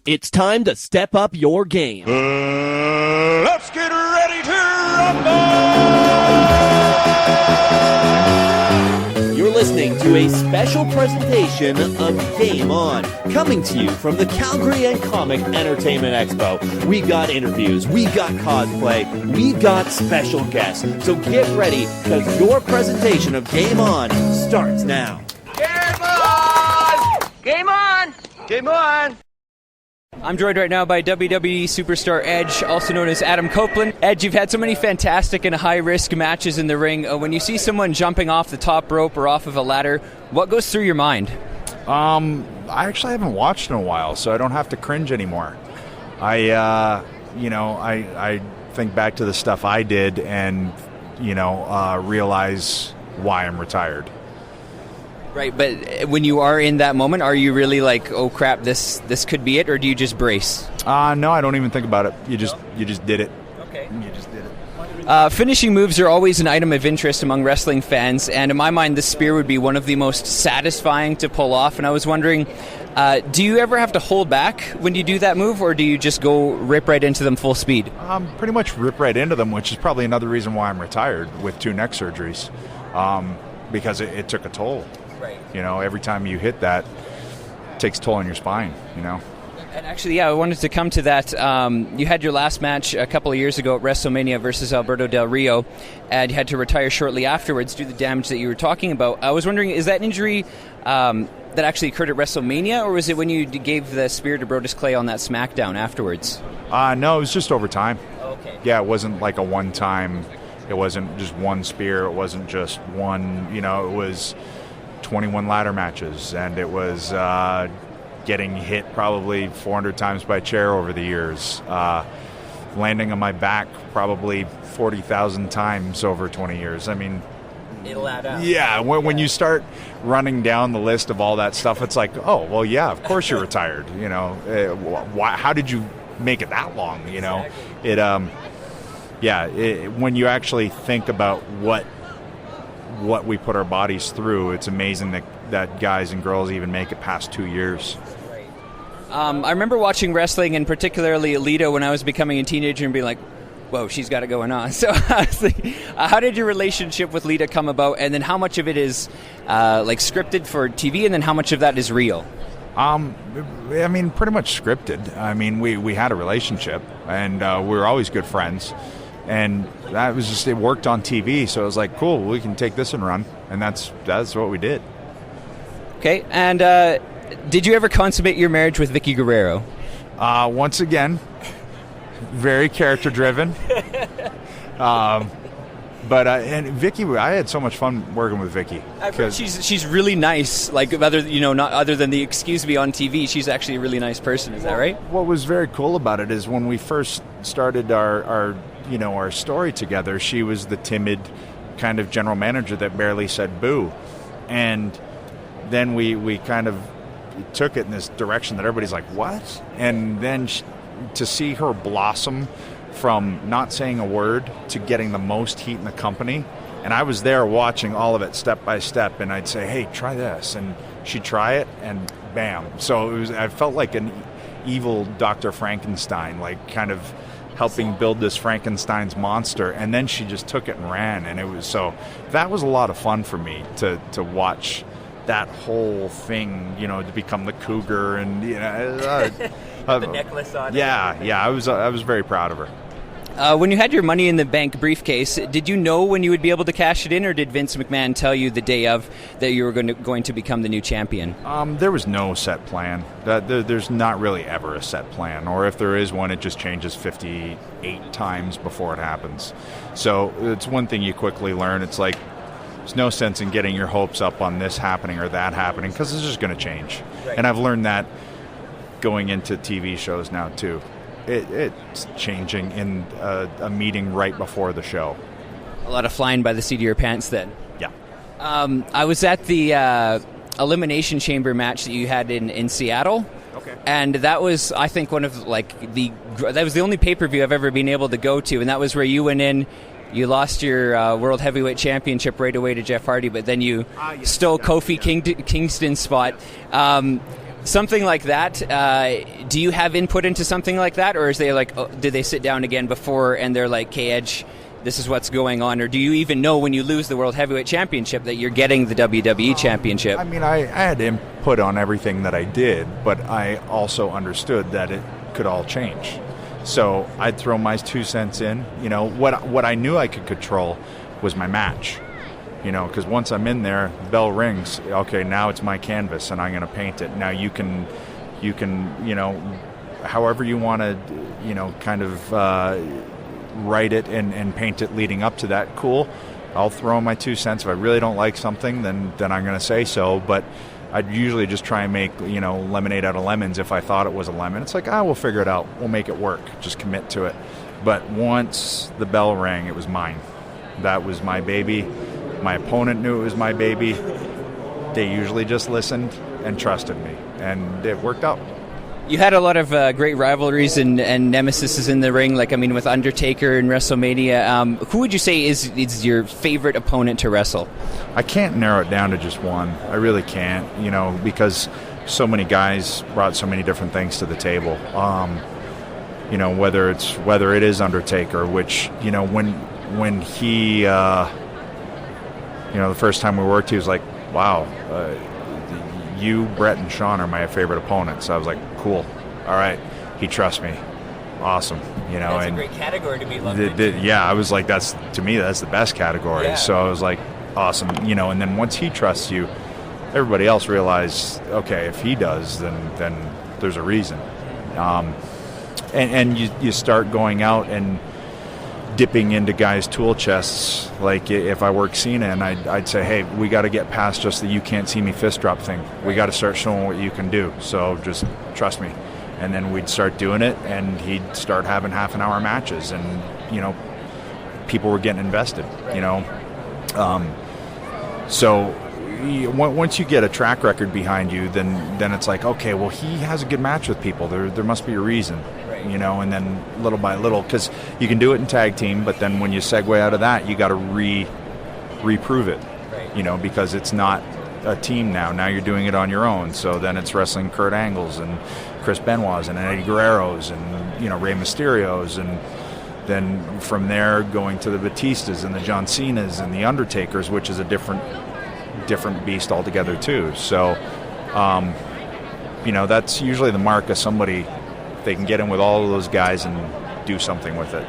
It's time to step up your game. Let's get ready to rumble! You're listening to a special presentation of Game On, coming to you from the Calgary and Comic Entertainment Expo. We've got interviews, we've got cosplay, we've got special guests. So get ready, because your presentation of Game On starts now. Game on! Game on! Game on! I'm joined right now by WWE superstar Edge, also known as Adam Copeland. Edge, you've had so many fantastic and high-risk matches in the ring. When you see someone jumping off the top rope or off of a ladder, what goes through your mind? I actually haven't watched in a while, so I don't have to cringe anymore. I think back to the stuff I did and, realize why I'm retired. Right, but when you are in that moment, are you really like, oh crap, this could be it, or do you just brace? No, I don't even think about it. You just did it. Okay. You just did it. Finishing moves are always an item of interest among wrestling fans, and in my mind, the spear would be one of the most satisfying to pull off. And I was wondering, do you ever have to hold back when you do that move, or do you just go rip right into them full speed? Pretty much rip right into them, which is probably another reason why I'm retired with 2 neck surgeries, because it took a toll. Right. Every time you hit that, it takes a toll on your spine, And actually, I wanted to come to that. You had your last match a couple of years ago at WrestleMania versus Alberto Del Rio, and you had to retire shortly afterwards due to the damage that you were talking about. I was wondering, is that injury that actually occurred at WrestleMania, or was it when you gave the spear to Brodus Clay on that SmackDown afterwards? No, it was just over time. Okay. Yeah, it wasn't like a one-time, it wasn't just one spear, it wasn't just one, it was 21 ladder matches, and it was getting hit probably 400 times by a chair over the years, landing on my back probably 40,000 times over 20 years. I mean, It'll add up. Yeah, when you start running down the list of all that stuff, it's like, oh, well, yeah, of course you're retired. How did you make it that long? Exactly. When you actually think about what we put our bodies through, it's amazing that guys and girls even make it past 2 years. I remember watching wrestling, and particularly Lita, when I was becoming a teenager and being like, whoa, she's got it going on. So how did your relationship with Lita come about, and then how much of it is scripted for TV, and then how much of that is real? Pretty much scripted. I mean, we had a relationship, and we were always good friends. And that was just, it worked on TV, so I was like, cool, we can take this and run. And that's what we did. Okay, and did you ever consummate your marriage with Vickie Guerrero? Once again, very character-driven. And Vickie, I had so much fun working with Vickie. She's really nice. Like, not other than the excuse me on TV, she's actually a really nice person. Is that right? What was very cool about it is when we first started our story together, she was the timid kind of general manager that barely said boo. And then we kind of took it in this direction that everybody's like, what? And then to see her blossom from not saying a word to getting the most heat in the company. And I was there watching all of it step by step, and I'd say, hey, try this. And she'd try it, and bam. So I felt like an evil Dr. Frankenstein, like kind of helping build this Frankenstein's monster, and then she just took it and ran, and that was a lot of fun for me to watch that whole thing, to become the cougar, and the necklace on. Yeah, I was very proud of her. When you had your Money in the Bank briefcase, did you know when you would be able to cash it in, or did Vince McMahon tell you the day of that you were going to become the new champion? There was no set plan. There's not really ever a set plan, or if there is one, it just changes 58 times before it happens. So it's one thing you quickly learn. It's like, there's no sense in getting your hopes up on this happening or that happening, because it's just going to change. Right. And I've learned that going into TV shows now, too. It's changing in a meeting right before the show. A lot of flying by the seat of your pants then. Yeah. I was at the Elimination Chamber match that you had in Seattle. Okay. And that was, I think, one of that was the only pay-per-view I've ever been able to go to, and that was where you went in. You lost your World Heavyweight Championship right away to Jeff Hardy, but then you stole Kofi Kingston's spot. Something like that, do you have input into something like that, or is they like, did they sit down again before and they're like, "Hey, Edge, this is what's going on," or do you even know when you lose the World Heavyweight Championship that you're getting the WWE Championship? I mean, I had input on everything that I did, but I also understood that it could all change. So I'd throw my 2 cents in. You know, what I knew I could control was my match. You know, because once I'm in there, the bell rings. Okay, now it's my canvas, and I'm going to paint it. Now you can, you know, however you want to, you know, kind of write it and paint it leading up to that. Cool. I'll throw in my 2 cents. If I really don't like something, then I'm going to say so. But I'd usually just try and make, you know, lemonade out of lemons. If I thought it was a lemon, it's like, we'll figure it out. We'll make it work. Just commit to it. But once the bell rang, it was mine. That was my baby. My opponent knew it was my baby. They usually just listened and trusted me, and it worked out. You had a lot of great rivalries and nemesis in the ring, like, I mean, with Undertaker and WrestleMania. Who would you say is your favorite opponent to wrestle? I can't narrow it down to just one. I really can't, you know, because so many guys brought so many different things to the table. You know, whether it is Undertaker, which, you know, when he you know, the first time we worked, he was like, "Wow, you, Brett, and Sean are my favorite opponents." I was like, "Cool, all right." He trusts me, awesome. You know, that's and a great category to be lumped into. Yeah, I was like, that's the best category. Yeah. So I was like, awesome. You know, and then once he trusts you, everybody else realized, okay, if he does, then there's a reason. And you start going out and dipping into guys' tool chests. Like if I work Cena, and I'd say, "Hey, we got to get past just the you can't see me fist drop thing. We got to start showing what you can do. So just trust me." And then we'd start doing it, and he'd start having half-an-hour matches, and you know, people were getting invested. You know, so once you get a track record behind you, then it's like, okay, well, he has a good match with people. There must be a reason. You know, and then little by little, because you can do it in tag team, but then when you segue out of that, you got to reprove it, you know, because it's not a team now. Now you're doing it on your own. So then it's wrestling Kurt Angles and Chris Benoit's and Eddie Guerrero's and, you know, Rey Mysterio's, and then from there going to the Batistas and the John Cena's and the Undertakers, which is a different beast altogether too. So, you know, that's usually the mark of somebody. They can get in with all of those guys and do something with it.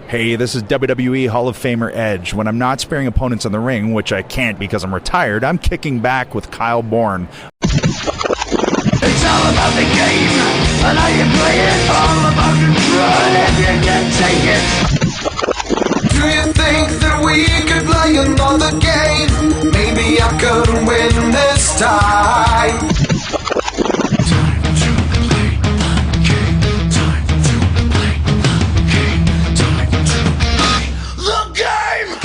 Hey, this is WWE Hall of Famer Edge. When I'm not sparing opponents in the ring, which I can't because I'm retired, I'm kicking back with Kyle Born. It's all about the game, and how you play it. All about control, if you can take it. Do you think that we could play another game? Maybe I could win this time.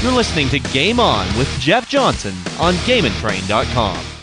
You're listening to Game On with Jeff Johnson on GameNTrain.com.